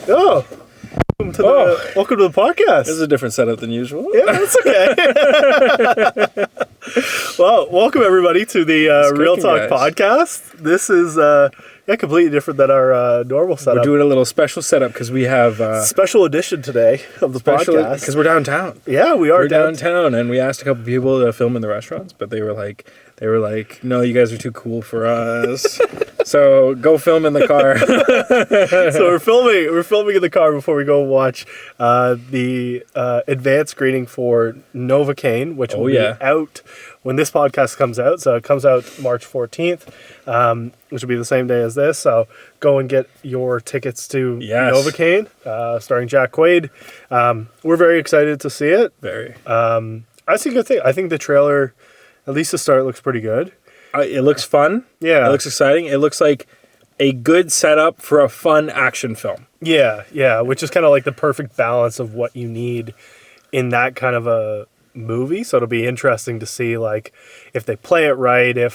Oh, welcome to the podcast. This is a different setup than usual. Yeah, that's okay. Well, welcome everybody to the Real Talk podcast. This is completely different than our normal setup. We're doing a little special setup because we have special edition today of the podcast because we're downtown. Yeah, we're downtown, and we asked a couple people to film in the restaurants, but they were like, no, you guys are too cool for us. So go film in the car. So we're filming in the car before we go watch the advanced screening for Novocaine, which will be out when this podcast comes out. So it comes out March 14th, which will be the same day as this. So go and get your tickets to Novocaine, starring Jack Quaid. We're very excited to see it. Very. I think the trailer, at least the start, looks pretty good. It looks fun. Yeah. It looks exciting. It looks like a good setup for a fun action film. Yeah, which is kind of like the perfect balance of what you need in that kind of a movie. So it'll be interesting to see, like, if they play it right, I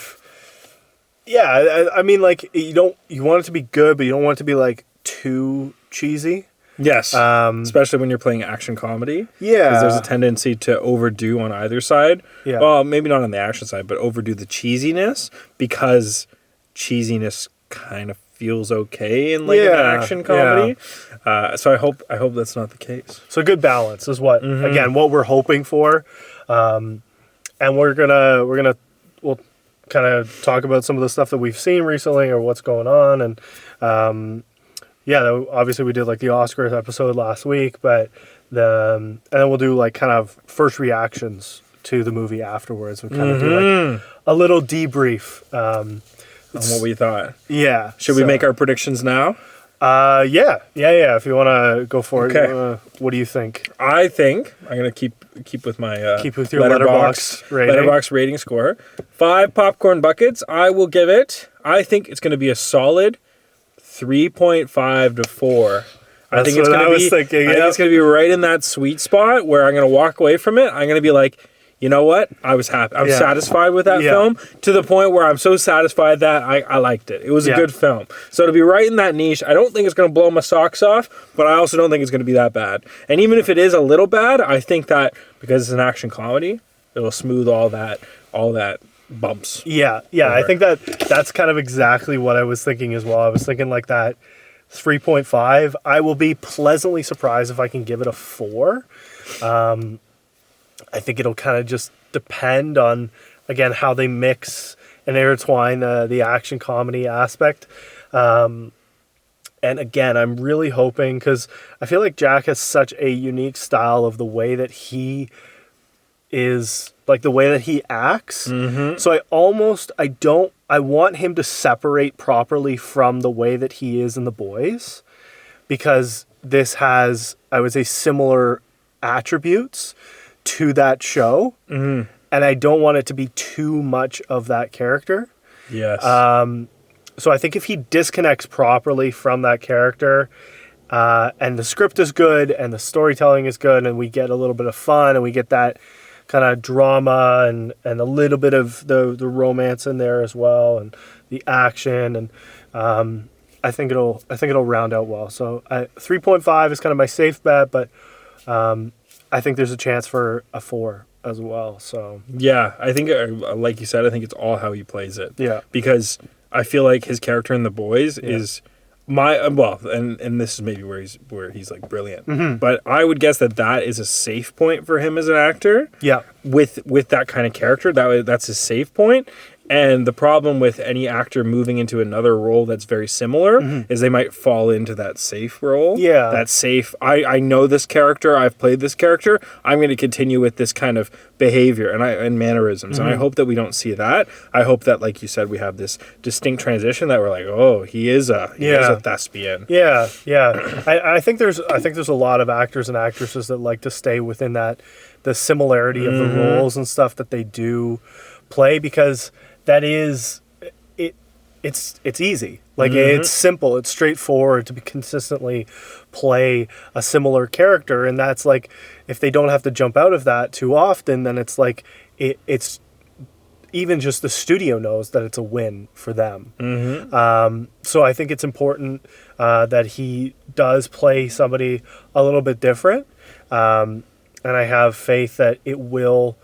mean, like, you want it to be good, but you don't want it to be, like, too cheesy. Yes, especially when you're playing action comedy. Yeah. Because there's a tendency to overdo on either side. Yeah. Well, maybe not on the action side, but overdo the cheesiness, because cheesiness kind of feels okay in like an action comedy. Yeah. So I hope that's not the case. So good balance is what, again, what we're hoping for. And we'll kind of talk about some of the stuff that we've seen recently or what's going on. And, obviously we did like the Oscars episode last week, but and then we'll do like kind of first reactions to the movie afterwards. We'll kind of do like a little debrief on what we thought. Yeah. Should we make our predictions now? Yeah. If you want to go for it, what do you think? I think I'm gonna keep with my keep with your letterbox rating score. 5 popcorn buckets. I will give it. I think it's gonna be a solid 3.5 to 4. I think it's gonna be right in that sweet spot where I'm gonna walk away from it. I'm gonna be like, you know what? I was happy. I'm satisfied with that film, to the point where I'm so satisfied that I liked it. It was a good film. So it'll be right in that niche. I don't think it's going to blow my socks off, but I also don't think it's going to be that bad. And even if it is a little bad, I think that because it's an action comedy, it'll smooth all that bumps. Yeah. I think that's kind of exactly what I was thinking as well. I was thinking like that 3.5. I will be pleasantly surprised if I can give it a 4. I think it'll kind of just depend on, again, how they mix and intertwine the action comedy aspect. And again, I'm really hoping, because I feel like Jack has such a unique style of the way that he is, like the way that he acts. Mm-hmm. So I want him to separate properly from the way that he is in The Boys, because this has, I would say, similar attributes to that show, and I don't want it to be too much of that character. Yes. So I think if he disconnects properly from that character, and the script is good, and the storytelling is good, and we get a little bit of fun, and we get that kind of drama and a little bit of the romance in there as well, and the action, and I think it'll round out well. So 3.5 is kind of my safe bet, but I think there's a chance for a 4 as well. So yeah, I think, like you said, I think it's all how he plays it. Yeah, because I feel like his character in The Boys is and this is maybe where he's like brilliant. Mm-hmm. But I would guess that is a safe point for him as an actor. Yeah, with that kind of character, that's his safe point. And the problem with any actor moving into another role that's very similar is they might fall into that safe role. Yeah. That safe, I know this character, I've played this character, I'm going to continue with this kind of behavior and mannerisms. And I hope that we don't see that. I hope that, like you said, we have this distinct transition that we're like, oh, he is a thespian. Yeah. I think there's a lot of actors and actresses that like to stay within the similarity of the roles and stuff that they do play, because that is it's easy. Like it's simple, it's straightforward to consistently play a similar character, and that's like, if they don't have to jump out of that too often, then it's like it's even just the studio knows that it's a win for them. So I think it's important that he does play somebody a little bit different. And I have faith that it will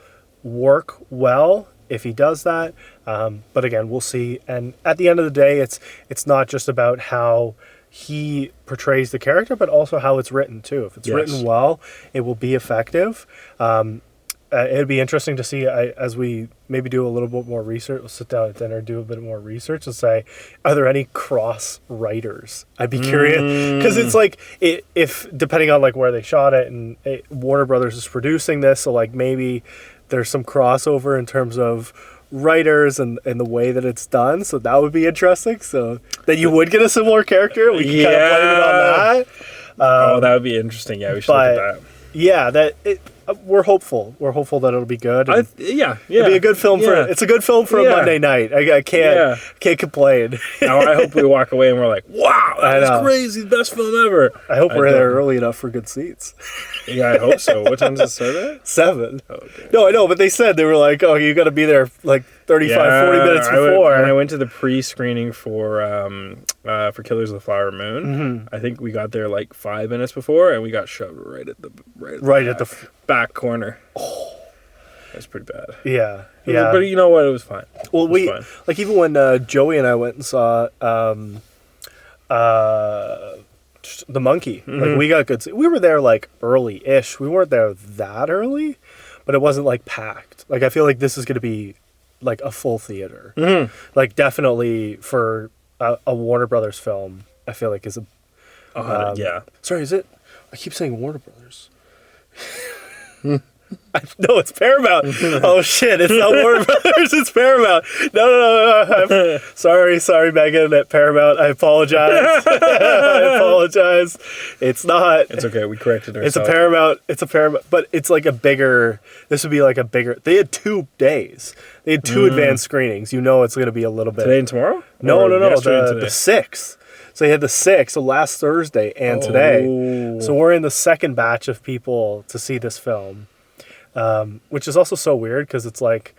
work well if he does that. But again, we'll see. And at the end of the day, it's not just about how he portrays the character, but also how it's written too. If it's written well, it will be effective. It'd be interesting to see as we maybe do a little bit more research. We'll sit down at dinner, do a bit more research, and say, are there any cross writers? I'd be curious because it's like if depending on like where they shot it, and Warner Brothers is producing this, so like maybe there's some crossover in terms of writers and the way that it's done. So that would be interesting. So that you would get a similar character. We can kind of blame it on that. That would be interesting. Yeah, we should look at that. Yeah, we're hopeful. We're hopeful that it'll be good. It'll be a good film it's a good film for a Monday night. I can't complain. Now I hope we walk away and we're like, wow, that's crazy, best film ever. I hope we're there early enough for good seats. Yeah, I hope so. What time does it start at? 7. Oh, okay. No, I know, but they said they were like, oh, you got to be there like 35, 40 minutes before. I went to the pre-screening for Killers of the Flower Moon. I think we got there like 5 minutes before, and we got shoved right at the back corner. Oh, that's pretty bad. Yeah. But you know what? It was fine. Well, fine. Like even when Joey and I went and saw The Monkey, like we got good. We were there like early-ish. We weren't there that early, but it wasn't like packed. Like I feel like this is going to be like a full theater. Like definitely for a Warner Brothers film, I feel like is a. Sorry, is it? I keep saying Warner Brothers. No, it's Paramount. Oh shit, it's not Warner Brothers, it's Paramount. No. Sorry, Megan at Paramount. I apologize. It's not. It's okay. We corrected ourselves. It's a Paramount, but it's like a bigger. This would be like a bigger. They had 2 days. They had 2 advanced screenings. You know, it's going to be a little bit. Today and tomorrow? No. The 6th. So they had the 6th, so last Thursday and today. So we're in the second batch of people to see this film. Which is also so weird because it's like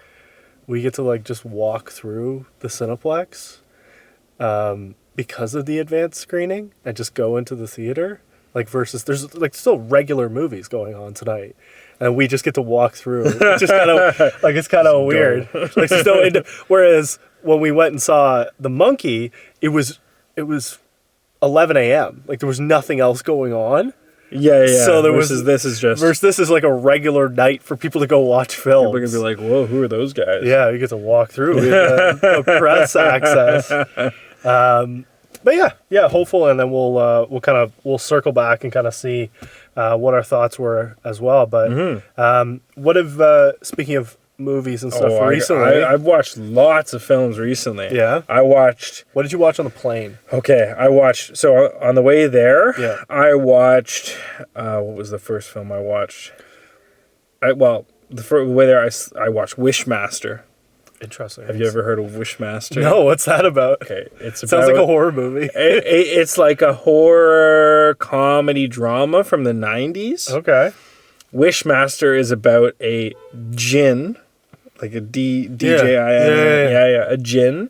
we get to like just walk through the Cineplex because of the advanced screening and just go into the theater, like versus there's like still regular movies going on tonight and we just get to walk through. It's just kind of like it's kind of weird. Like whereas when we went and saw The Monkey, it was 11 a.m. Like there was nothing else going on. Yeah. So this is like a regular night for people to go watch films. People are gonna be like, "Whoa, who are those guys?" Yeah, you get to walk through with press access. But yeah, hopeful, and then we'll circle back and kind of see what our thoughts were as well. But what have speaking of movies and stuff recently? I've watched lots of films recently. Yeah, what did you watch on the plane? Okay, so on the way there. Yeah, I watched what was the first film I watched? The way there I watched Wishmaster. Interesting. Have you ever heard of Wishmaster? No, what's that about? Okay, sounds like a horror movie. It's like a horror comedy drama from the 90s. Okay. Wishmaster is about a djinn, like a D-J-I-N, a djinn.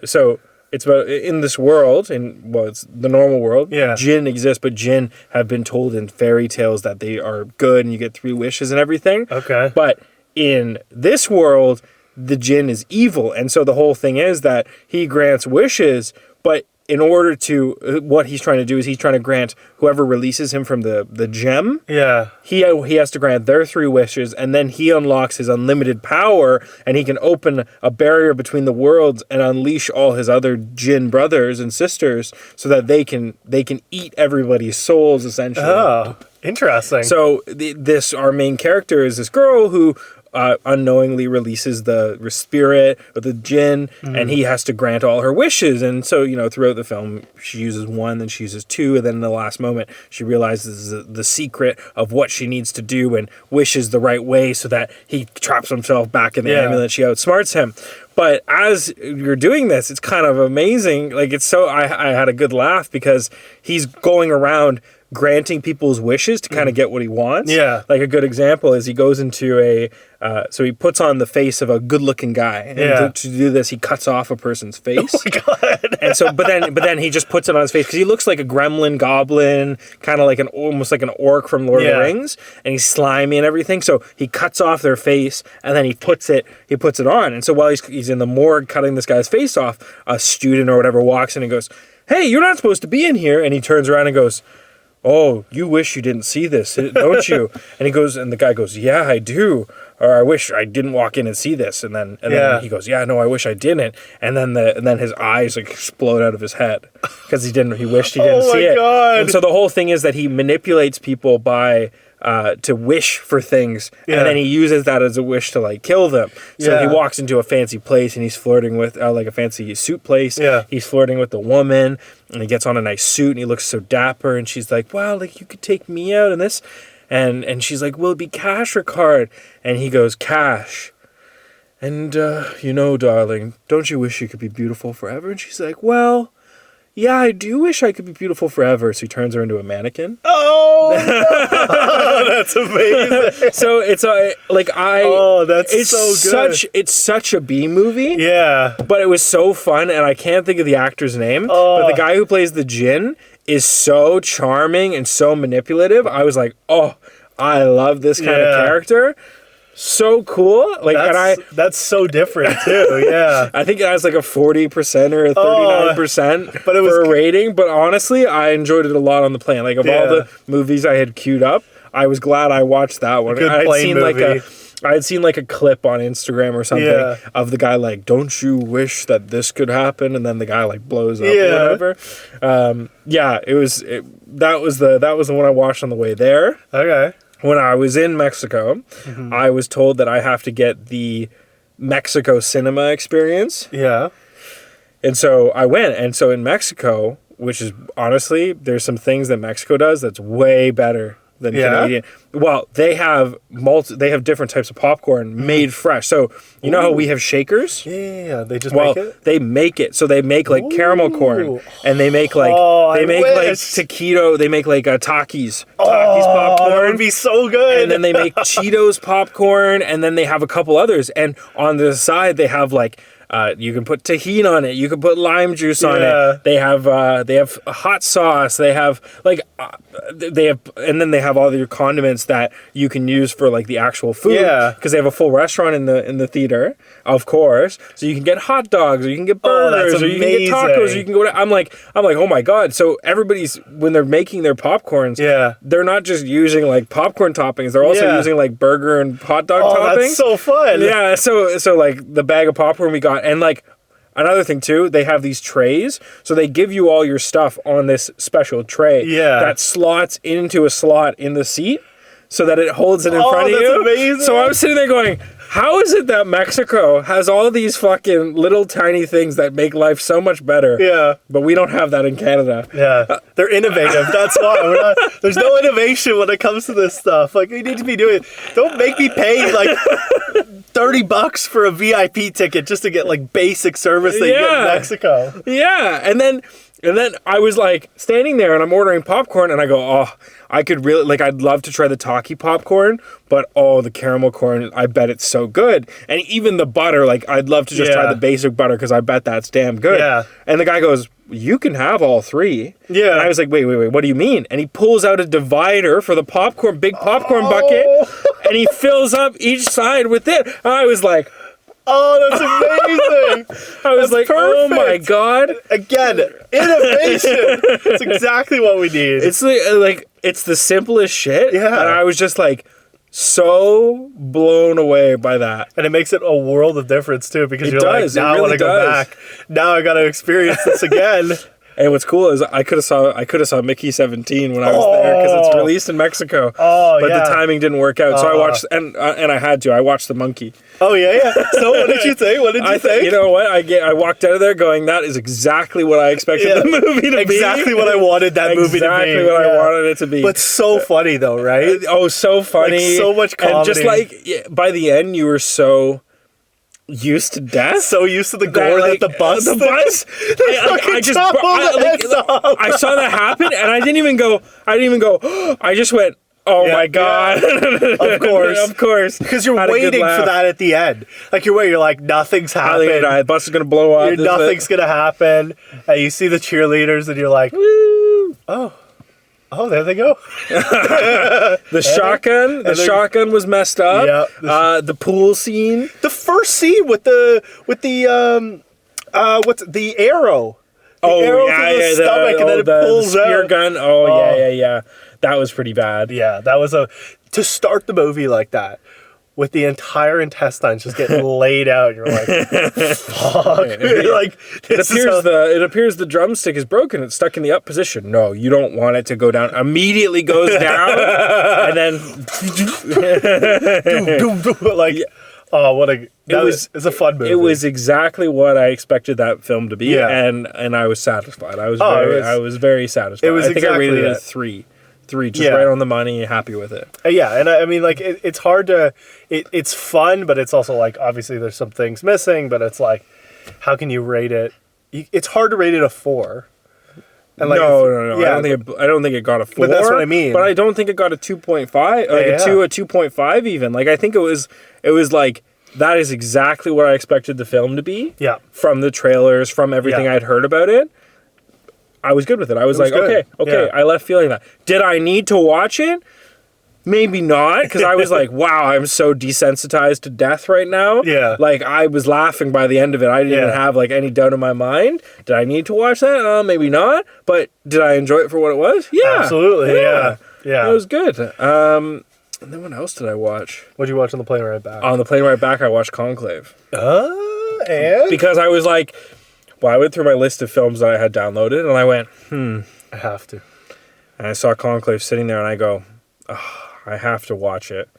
So it's about in this world, it's the normal world. Yeah. Djinn exist, but djinn have been told in fairy tales that they are good and you get 3 wishes and everything. Okay. But in this world, the djinn is evil, and so the whole thing is that he grants wishes, but in order to, what he's trying to do is he's trying to grant whoever releases him from the gem. Yeah. He has to grant their 3 wishes, and then he unlocks his unlimited power, and he can open a barrier between the worlds and unleash all his other djinn brothers and sisters so that they can eat everybody's souls, essentially. Oh, interesting. So our main character is this girl who unknowingly releases the spirit of the djinn, and he has to grant all her wishes. And so, throughout the film, she uses 1, then she uses 2, and then in the last moment, she realizes the secret of what she needs to do and wishes the right way so that he traps himself back in the amulet. She outsmarts him. But as you're doing this, it's kind of amazing. Like, it's so, I had a good laugh because he's going around granting people's wishes to kind of get what he wants. Yeah. Like, a good example is he goes into so he puts on the face of a good-looking guy. And to do this, he cuts off a person's face. Oh my God. And so, but then he just puts it on his face because he looks like a gremlin, goblin, kind of like almost like an orc from Lord of the Rings, and he's slimy and everything. So he cuts off their face, and then he puts it on. And so while he's in the morgue cutting this guy's face off, a student or whatever walks in and goes, "Hey, you're not supposed to be in here." And he turns around and goes, "Oh, you wish you didn't see this, don't you?" And the guy goes, "Yeah, I do. Or I wish I didn't walk in and see this." And then he goes, "Yeah, no, I wish I didn't." And then his eyes like explode out of his head because he wished he didn't see it. God. And so the whole thing is that he manipulates people by to wish for things, and then he uses that as a wish to like kill them. So he walks into a fancy place and he's flirting with like a fancy suit place. Yeah. He's flirting with the woman, and he gets on a nice suit and he looks so dapper, and she's like, "Wow, like you could take me out in this." And she's like, "Will it be cash or card?" And he goes, "Cash." And, darling, don't you wish you could be beautiful forever? And she's like, "Well, yeah, I do wish I could be beautiful forever." So he turns her into a mannequin. Oh, no. That's amazing. So it's that's so good. It's such a B movie. Yeah. But it was so fun, and I can't think of the actor's name. But the guy who plays the djinn is so charming and so manipulative. I was like, oh, I love this kind of character. So cool. Like, that's so different too. Yeah. I think it has like a 40% or a 39% for a rating. But honestly, I enjoyed it a lot on the plane. Like, of all the movies I had queued up, I was glad I watched that one. I had seen like a clip on Instagram or something of the guy like, "Don't you wish that this could happen?" And then the guy like blows up or whatever. That was the one I watched on the way there. Okay. When I was in Mexico, I was told that I have to get the Mexico cinema experience. Yeah. And so I went. And so in Mexico, which is honestly, there's some things that Mexico does that's way better than Canadian. Well, they have different types of popcorn made fresh. So you know how we have shakers? Yeah, they just make it. They make it. So they make like caramel corn, and they make like taquito. They make like Takis popcorn. That would be so good. And then they make Cheetos popcorn, and then they have a couple others. And on the side, they have like. You can put tahini on it. You can put lime juice on it. They have hot sauce. They have and then they have all your condiments that you can use for like the actual food. Yeah. Because they have a full restaurant in the theater, of course. So you can get hot dogs, or you can get burgers, or you can get tacos, or you can go to. I'm like, oh my God. So everybody's when they're making their popcorns, they're not just using like popcorn toppings. They're also using like burger and hot dog toppings. That's so fun. Yeah. So like the bag of popcorn we got. And like another thing too, they have these trays, so they give you all your stuff on this special tray that slots into a slot in the seat, so that it holds it in front of you. Amazing. So I was sitting there going, how is it that Mexico has all these fucking little tiny things that make life so much better? Yeah. But we don't have that in Canada. Yeah. They're innovative. That's why. There's no innovation when it comes to this stuff. Like, we need to be doing. Don't make me pay like $30 for a VIP ticket just to get like basic service they get in Mexico. Yeah. And then I was like standing there and I'm ordering popcorn and I go, oh, I could really, like, I'd love to try the Taki popcorn, but the caramel corn, I bet it's so good. And even the butter, like, I'd love to just try the basic butter because I bet that's damn good. Yeah. And the guy goes, you can have all three. Yeah. And I was like, wait, what do you mean? And he pulls out a divider for the big popcorn bucket, and he fills up each side with it. And I was like, oh, that's amazing. I was like, perfect. Oh my God. Again, innovation. It's exactly what we need. It's like it's the simplest shit. Yeah. And I was just like so blown away by that. And it makes it a world of difference too, because you're like, now I want to go back. Now I got to experience this again. And what's cool is I could have saw Mickey 17 when I was there because it's released in Mexico. Oh, but the timing didn't work out, so I watched and I had to. I watched the monkey. Oh yeah. So what did you think? What did you think? You know what? I walked out of there going, that is exactly what I expected the movie to be. Exactly what I wanted that movie to be. Exactly what I wanted it to be. But so funny though, right? Oh, so funny. Like, so much comedy. And just like by the end, you were so. used to death, so used to the gore that the bus. I saw that happen, and I didn't even go. I just went, oh my God. Of course. Because you're waiting for that at the end. Like, you're like, nothing's happening. The bus is going to blow up. Nothing's going to happen. And you see the cheerleaders, and you're like, woo. Oh, there they go. The shotgun was messed up. Yeah. The pool scene. The first scene with the arrow. The stomach, and then it pulls the spear out. gun. Yeah. That was pretty bad. Yeah, that was to start the movie like that, with the entire intestines just getting laid out. You're like, fuck. It appears the drumstick is broken. It's stuck in the up position. No, you don't want it to go down. Immediately goes down, and then like. Oh, what a! It's a fun movie. It was exactly what I expected that film to be, and I was satisfied. I was very satisfied. I think I rated it a 3, just right on the money. Happy with it. Yeah, and I mean, like, it's hard to. It's fun, but it's also like, obviously there's some things missing. But it's like, how can you rate it? It's hard to rate it a 4. And like, no. Yeah, I don't think it got a 4. But that's what I mean. But I don't think it got a 2.5, like a 2.5 even. Like, I think it was like, that is exactly what I expected the film to be. Yeah. From the trailers, from everything I'd heard about it. I was good with it. I was like, good. Okay. I left feeling that. Did I need to watch it? Maybe not, because I was like, wow, I'm so desensitized to death right now. Yeah. Like, I was laughing by the end of it. I didn't even have, like, any doubt in my mind. Did I need to watch that? Maybe not. But did I enjoy it for what it was? Yeah. Absolutely, yeah. It was good. And then what else did I watch? What did you watch on the plane ride back? On the plane ride back, I watched Conclave. And? Because I was like, I went through my list of films that I had downloaded, and I went, I have to. And I saw Conclave sitting there, and I go, I have to watch it.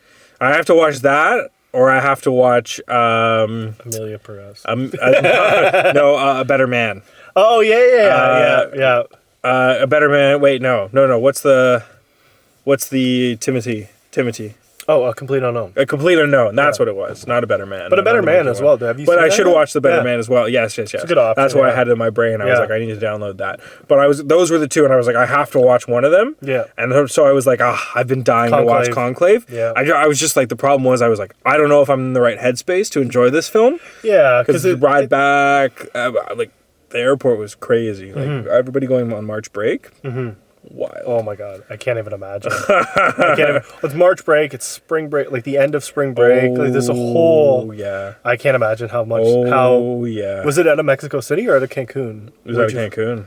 I have to watch that, or I have to watch Amelia Perez. A Better Man. Oh yeah. A Better Man. Wait, no. What's the Timothy? Oh, A Complete Unknown. A Complete Unknown. That's what it was. Not A Better Man. But A Better Man as well. Have you seen I should have watched The Better Man as well. Yes. It's a good option. That's why I had it in my brain. I was like, I need to download that. But those were the two, and I was like, I have to watch one of them. Yeah. And so I was like, I've been dying to watch Conclave. Yeah. I was just like, the problem was, I was like, I don't know if I'm in the right headspace to enjoy this film. Yeah. Because the ride back, like, the airport was crazy. Like, everybody going on March break. Mm-hmm. Wild. Oh my God, I can't even imagine. It's March break, it's spring break, like the end of spring break. Like, there's a whole. Yeah. I can't imagine how much. Was it out of Mexico City or out of Cancun? It was out of Cancun.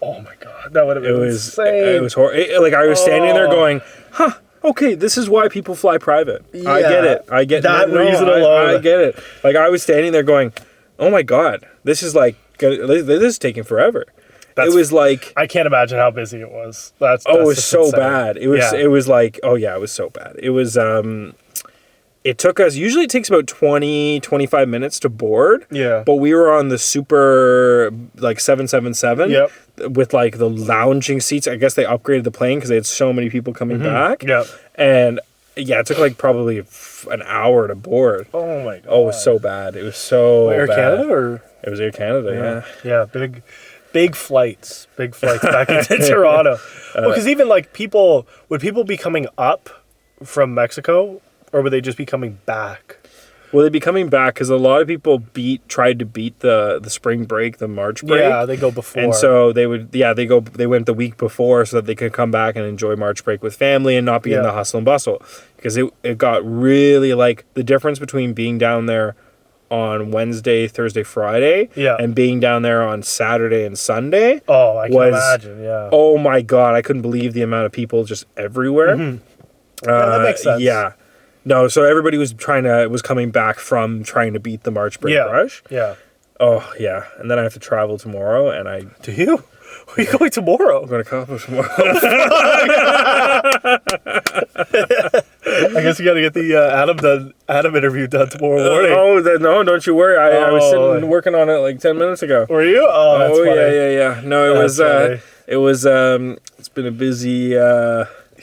Oh my God, that would have been insane. It was horrible. Like, I was standing there going, okay, this is why people fly private. Yeah. I get it. I get that reason alone. I get it. Like, I was standing there going, oh my God, this is taking forever. It was like, I can't imagine how busy it was. It was so bad. It was like, it was so bad. It was it took us, usually it takes about 20-25 minutes to board. Yeah. But we were on the super, like, 777. Yep. With, like, the lounging seats. I guess they upgraded the plane because they had so many people coming back. Yep. And it took, like, probably an hour to board. Oh my God. Oh, it was so bad. It was so Air bad. Canada or? It was Air Canada, yeah. Yeah, big flights back into Toronto. Well, because even like would people be coming up from Mexico, or would they just be coming back? Well, they'd be coming back because a lot of people tried to beat the spring break, the March break. Yeah, they go before, and so they went the week before so that they could come back and enjoy March break with family and not be in the hustle and bustle, because it got really, like, the difference between being down there on Wednesday, Thursday, Friday, and being down there on Saturday and Sunday. Oh, I can imagine, yeah. Oh my God, I couldn't believe the amount of people just everywhere. Mm-hmm. That makes sense. Yeah. No, so everybody was coming back from trying to beat the March break rush. Yeah. Oh, yeah. And then I have to travel tomorrow, and Do you? Where are you going tomorrow? I'm going to Cabo tomorrow. I guess you got to get the Adam interview done tomorrow morning. No, don't you worry. I was sitting working on it like 10 minutes ago. Were you? Oh, that's funny. Yeah. No, it was. It's been a busy.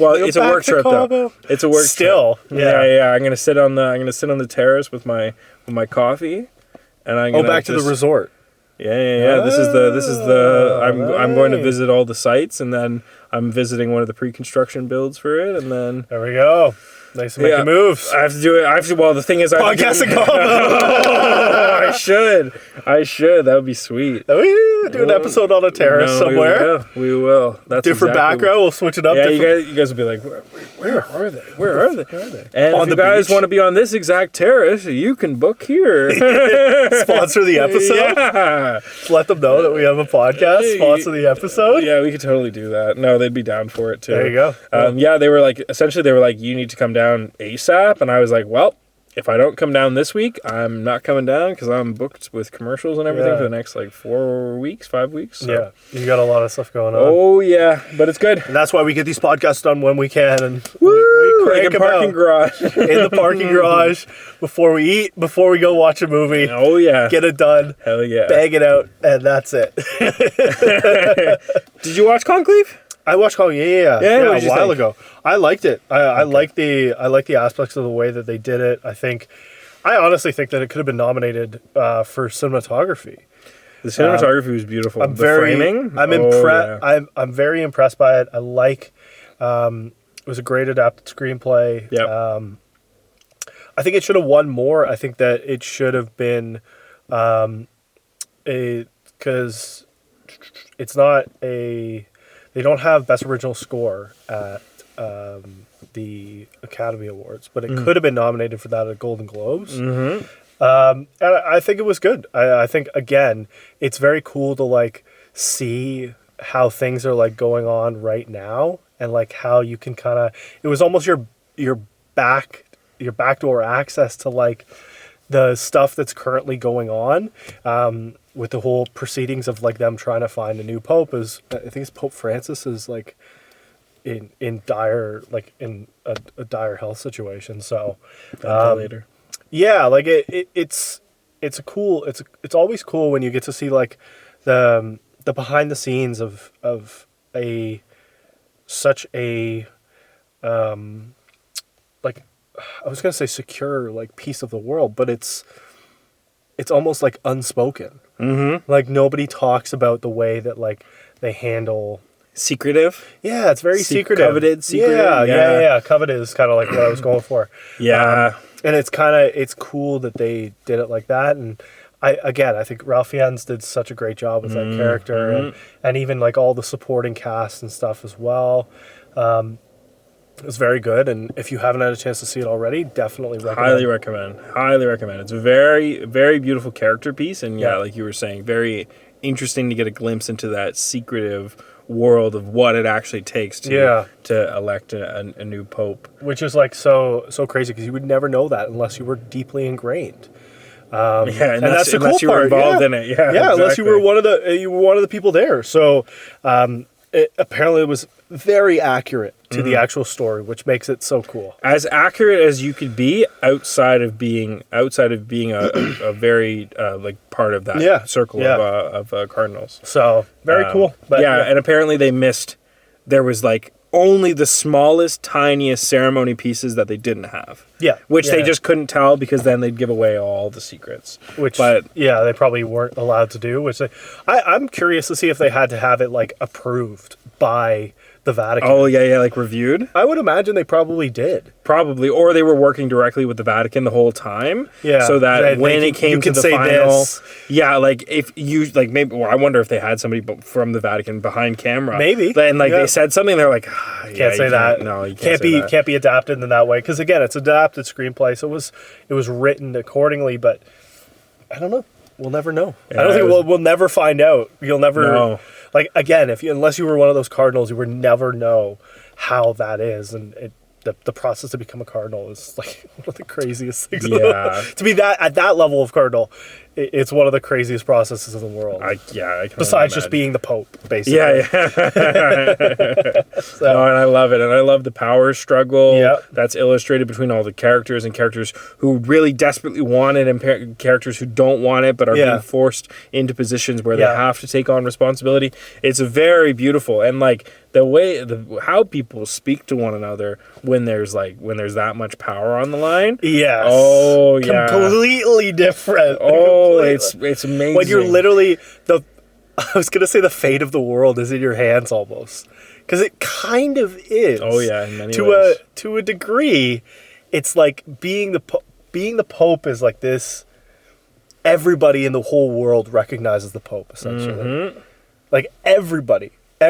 Well, it's a work trip though. It's a work still. Trip. Yeah. I'm gonna sit on the terrace with my coffee, and I'm gonna back to the resort. Yeah. This is the. I'm going to visit all the sites, and then I'm visiting one of the pre-construction builds for it, and then there we go. Nice to make a move. I have to do it. Well, the thing is, podcasting combo. I should. That would be sweet. We do an episode on a terrace somewhere. We will. That's different background. We'll switch it up. Yeah, you guys will be like, where are they? Where are they? And if you guys want to be on this exact terrace, you can book here. Sponsor the episode. Yeah. Let them know that we have a podcast. Sponsor the episode. Yeah, we could totally do that. No, they'd be down for it too. There you go. Yeah, they were like, you need to come down ASAP, and I was like, well, if I don't come down this week, I'm not coming down because I'm booked with commercials and everything for the next 5 weeks. So. Yeah, you got a lot of stuff going on. Oh yeah, but it's good. And that's why we get these podcasts done when we can, and we crank in the parking garage, in the parking garage before we eat, before we go watch a movie. Oh yeah, get it done. Hell yeah, bang it out, and that's it. Did you watch Conclave? I watched Yeah, a while ago. I liked it. I like the aspects of the way that they did it. I honestly think that it could have been nominated for cinematography. The cinematography was beautiful. Framing. I'm impressed. Yeah. I'm very impressed by it. I like. It was a great adapted screenplay. Yep. I think it should have won more. I think that it should have been because it's not a. They don't have Best Original Score at the Academy Awards, but it could have been nominated for that at Golden Globes. Mm-hmm. And I think it was good. I think, again, it's very cool to, see how things are, going on right now and, how you can kind of... It was almost your backdoor access to, the stuff that's currently going on. With the whole proceedings of them trying to find a new pope is, I think it's Pope Francis is in dire in a dire health situation. So later. Yeah, it's always cool when you get to see the behind the scenes of such a I was gonna say secure piece of the world, but it's almost unspoken. Mm-hmm. Nobody talks about the way that they handle secretive. Yeah, it's very secretive. Coveted, secretive. Yeah. Coveted is kind of what I was going for. Yeah. And it's cool that they did it like that. And I think Ralph Fiennes did such a great job with that character, and even all the supporting cast and stuff as well. It was very good, and if you haven't had a chance to see it already, definitely recommend. Highly recommend. It's a very, very beautiful character piece, and like you were saying, very interesting to get a glimpse into that secretive world of what it actually takes to elect a new pope. Which is so crazy, because you would never know that unless you were deeply ingrained. And that's the cool part. You were involved in it. Yeah, exactly. Unless you were one of the people there. So apparently it was very accurate to the actual story, which makes it so cool. As accurate as you could be outside of being a very part of that circle of cardinals. So very cool. But, and apparently they missed. There was only the smallest, tiniest ceremony pieces that they didn't have. Yeah, which they just couldn't tell, because then they'd give away all the secrets. They probably weren't allowed to do. I'm curious to see if they had to have it approved by the Vatican. Oh, yeah, reviewed? I would imagine they probably did. Probably, or they were working directly with the Vatican the whole time. Yeah. So that when it came to the final... This. Yeah, if you, maybe... Well, I wonder if they had somebody from the Vatican behind camera. Maybe. And, they said something, they're like... Can't say that. No, you can't say that. Can't be adapted in that way. Because, again, it's adapted screenplay, so it was written accordingly, but I don't know. We'll never know. Yeah, I don't think we'll never find out. You'll never... No. Again, unless you were one of those cardinals, you would never know how that is, and the process to become a cardinal is one of the craziest things. Yeah. To be at that level of cardinal it's one of the craziest processes in the world. I can Besides just being the Pope, basically. Yeah. So, no, and I love it. And I love the power struggle Yep. that's illustrated between all the characters and characters who really desperately want it and characters who don't want it but are being forced into positions where they have to take on responsibility. It's very beautiful. And like the way how people speak to one another when there's that much power on the line. Yes. Oh yeah. Completely different. Oh, it's amazing. When you're literally I was gonna say the fate of the world is in your hands almost, because it kind of is. Oh yeah, in many ways. To a degree, it's like being the Pope is like this. Everybody in the whole world recognizes the Pope essentially. Mm-hmm. Like everybody. So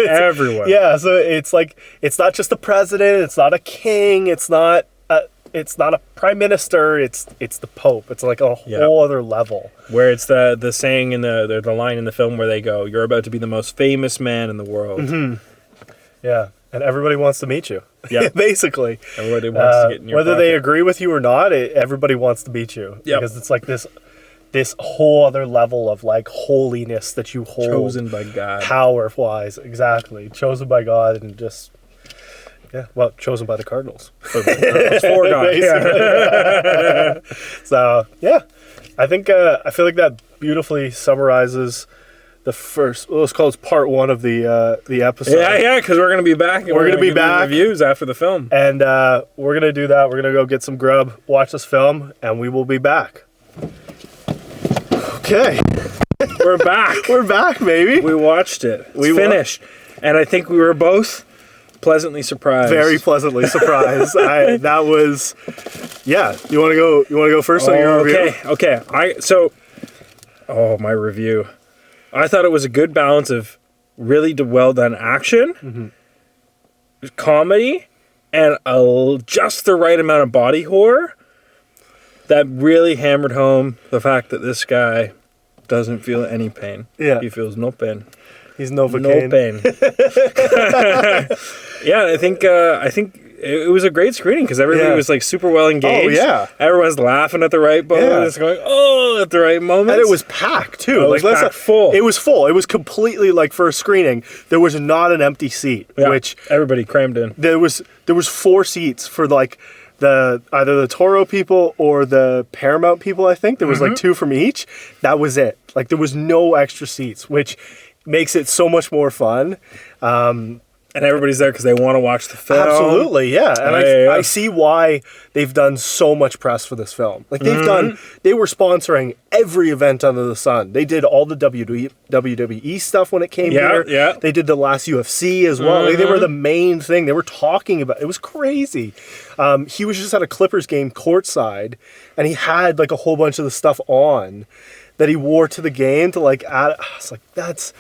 everyone. Yeah, so it's like it's not just the president, it's not a king, it's not a prime minister, it's the Pope. It's like a whole other level. Where it's the saying in the line in the film where they go, "You're about to be the most famous man in the world." Mm-hmm. Yeah, and everybody wants to meet you. Yeah, basically. Everybody wants to get in your whether pocket. they agree with you or not, everybody wants to meet you. Yep. Because it's like this whole other level of like holiness that you hold. Chosen by God. Power-wise, exactly. Chosen by God and just, chosen by the Cardinals. It's for God. Yeah. So, yeah. I think, I feel like that beautifully summarizes the first, let's call it part one of the episode. Yeah, because we're going to be back. We're going to be back. Reviews after the film. And we're going to do that. We're going to go get some grub, watch this film, and we will be back. Okay. We're back. We're back, baby. We watched it. It's finished. And I think we were both pleasantly surprised. Very pleasantly surprised. That was, yeah. You want to go first on your review? Okay. My review. I thought it was a good balance of really well done action, comedy, and just the right amount of body horror that really hammered home the fact that this guy doesn't feel any pain. Yeah. He feels no pain. He's Novocaine. No pain. Yeah, I think it was a great screening because everybody was like super well engaged. Oh yeah, everyone's laughing at the right moment. It's going at the right moment. And it was packed too. It was packed full. It was full. It was completely like for a screening. There was not an empty seat, which everybody crammed in. There was 4 seats for like either the Toro people or the Paramount people. I think there was like 2 from each. That was it. Like there was no extra seats, which makes it so much more fun. And everybody's there because they want to watch the film. Absolutely, yeah. And I see why they've done so much press for this film. Like they were sponsoring every event under the sun. They did all the WWE stuff when it came here. Yeah. They did the last UFC as well. Like they were the main thing. They were talking about it. It was crazy. He was just at a Clippers game courtside, and he had like a whole bunch of the stuff on that he wore to the game to like add. I was like, that's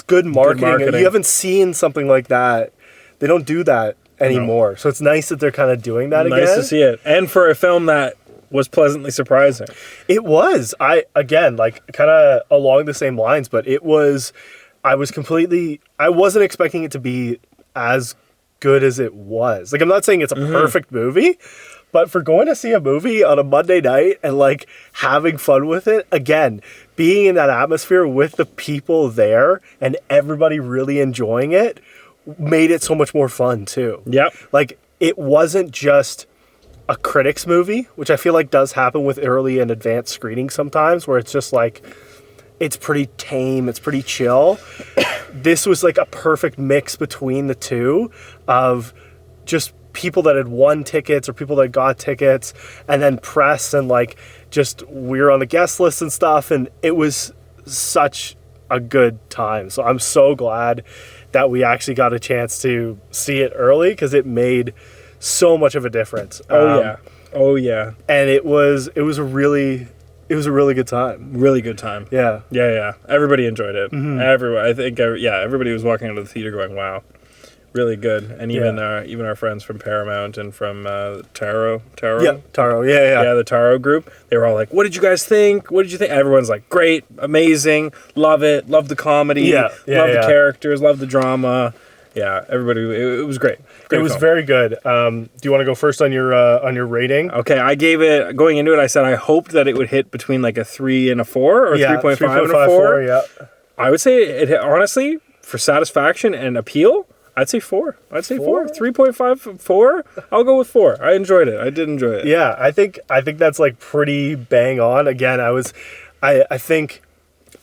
good marketing. You haven't seen something like that. They don't do that anymore. No. So it's nice that they're kind of doing that again. Nice to see it. And for a film that was pleasantly surprising. It was. Kind of along the same lines, but I wasn't expecting it to be as good as it was. Like, I'm not saying it's a perfect movie, but for going to see a movie on a Monday night and like having fun with it, again, being in that atmosphere with the people there and everybody really enjoying it made it so much more fun too. Yep. Like it wasn't just a critics movie, which I feel like does happen with early and advanced screenings sometimes, where it's just like, it's pretty tame, it's pretty chill. This was like a perfect mix between the two of just people that had won tickets or people that got tickets, and then press and like just we were on the guest list and stuff, and it was such a good time. So I'm so glad that we actually got a chance to see it early because it made so much of a difference. Oh yeah. And it was a really good time. Really good time. Yeah. Everybody enjoyed it. Everybody was walking out of the theater going, "Wow, really good." And even our friends from Paramount and from Taro. Yeah, Taro. Yeah, the Taro group. They were all like, "What did you guys think? What did you think?" Everyone's like, "Great, amazing, love it, love the comedy, love the characters, love the drama." Yeah, everybody. It was great. Great it was film. very good. Do you want to go first on your rating? Okay, I gave it, going into it, I said I hoped that it would hit between like a 3 and a 4, or 3.5 and a 4. Yeah. I would say it hit, honestly, for satisfaction and appeal, I'd say 4. I'd say 4. 3.5, 4. I'll go with 4. I enjoyed it. I did enjoy it. Yeah, I think that's like pretty bang on. Again,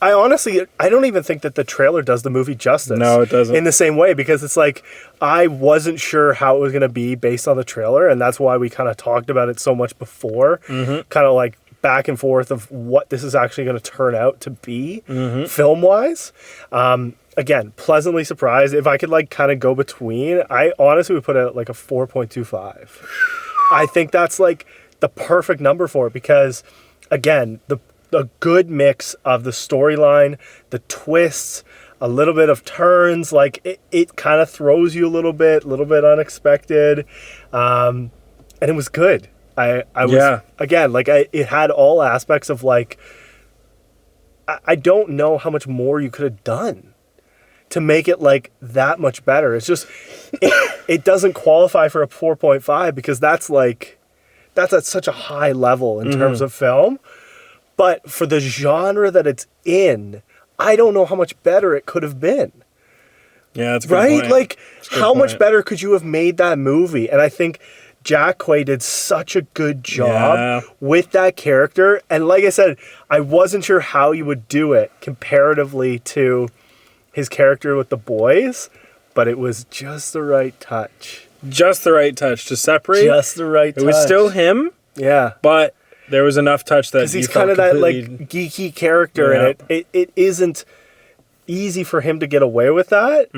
I honestly, I don't even think that the trailer does the movie justice. No, it doesn't. In the same way, because it's like, I wasn't sure how it was going to be based on the trailer, and that's why we kind of talked about it so much before. Kind of like back and forth of what this is actually going to turn out to be, film-wise. Again, pleasantly surprised. If I could like kind of go between, I honestly would put it at like a 4.25. I think that's like the perfect number for it, because, again, a good mix of the storyline, the twists, a little bit of turns, like it kind of throws you a little bit unexpected, and it was good. I was again, like it had all aspects of like, I don't know how much more you could have done to make it like that much better. It's just it doesn't qualify for a 4.5 because that's at such a high level in terms of film. But for the genre that it's in, I don't know how much better it could have been. Yeah, that's a good right. point. Like, how much better could you have made that movie? And I think Jack Quaid did such a good job with that character. And like I said, I wasn't sure how you would do it comparatively to his character with the boys, but it was just the right touch. Just the right touch to separate. Just the right touch. It was still him. Yeah, but there was enough touch that he's kind of that like geeky character, and it isn't easy for him to get away with that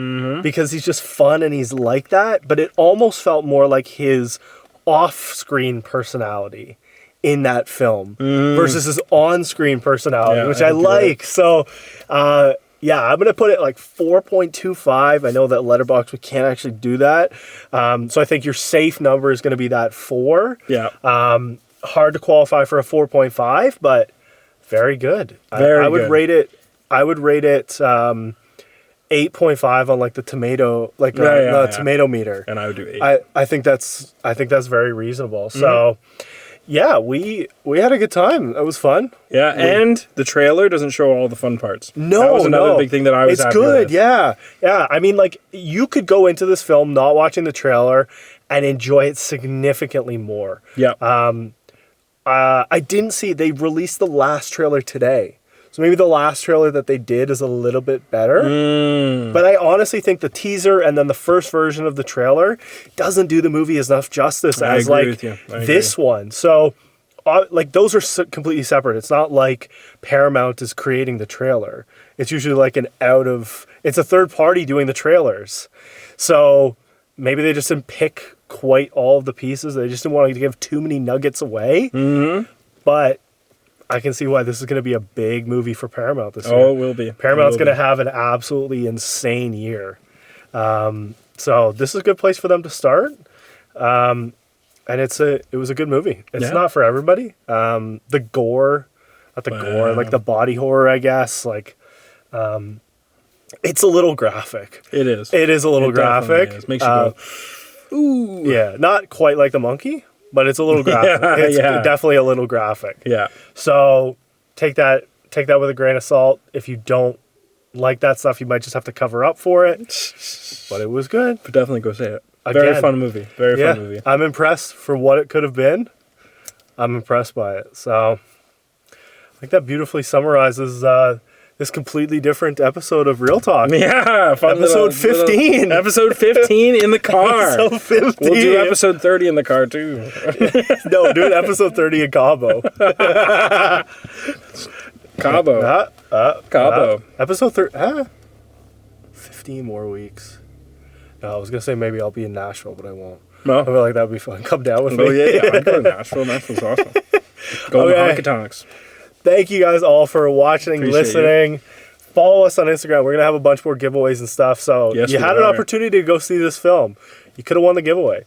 because he's just fun and he's like that. But it almost felt more like his off-screen personality in that film versus his on-screen personality, which I like. So, yeah, I'm gonna put it like 4.25. I know that Letterboxd we can't actually do that, so I think your safe number is gonna be that 4. Yeah. Hard to qualify for a 4.5, but very good. I would rate it. I would rate it 8.5 on like the tomato, tomato meter. And I would do 8. I think that's very reasonable. So, yeah, we had a good time. It was fun. Yeah, and the trailer doesn't show all the fun parts. No, that was another big thing that I was. It's good. Yeah. I mean, like, you could go into this film not watching the trailer and enjoy it significantly more. Yeah. I didn't see, they released the last trailer today. So maybe the last trailer that they did is a little bit better. But I honestly think the teaser and then the first version of the trailer doesn't do the movie enough justice as like this one. So like those are completely separate. It's not like Paramount is creating the trailer. It's usually like it's a third party doing the trailers. So maybe they just didn't pick quite all of the pieces. They just didn't want to give too many nuggets away. But I can see why this is going to be a big movie for Paramount this year. Oh, it will be. Paramount's going to have an absolutely insane year. So this is a good place for them to start. And it was a good movie. It's not for everybody. The gore, like the body horror, I guess. Like, it's a little graphic. It is. It is a little graphic. It makes you go, ooh. Yeah, not quite like the monkey, but it's a little graphic. It's definitely a little graphic. Yeah. So take that with a grain of salt. If you don't like that stuff, you might just have to cover up for it. But it was good. But definitely go say it. Very fun movie. Very fun movie. I'm impressed for what it could have been. I'm impressed by it. So I think that beautifully summarizes this completely different episode of Real Talk. Yeah, fun episode 15. Episode 15 in the car. Episode 15. We'll do episode 30 in the car too. No, do an episode 30 in Cabo. Cabo. Episode 30. 15 more weeks. No, I was going to say maybe I'll be in Nashville, but I won't. No. I feel like that would be fun. Come down with me. Oh, yeah. I'd go to Nashville. Nashville's awesome. Go to Honkatonics. Thank you guys all for watching, listening. Follow us on Instagram. We're going to have a bunch more giveaways and stuff. So you had an opportunity to go see this film. You could have won the giveaway.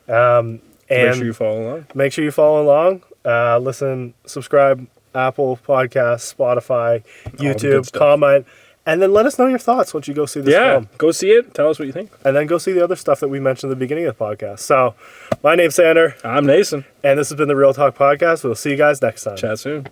And make sure you follow along. Make sure you follow along. Listen, subscribe, Apple Podcasts, Spotify, YouTube, comment. And then let us know your thoughts once you go see this film. Go see it. Tell us what you think. And then go see the other stuff that we mentioned at the beginning of the podcast. So, my name's Sander. I'm Nason. And this has been the Real Talk Podcast. We'll see you guys next time. Chat soon.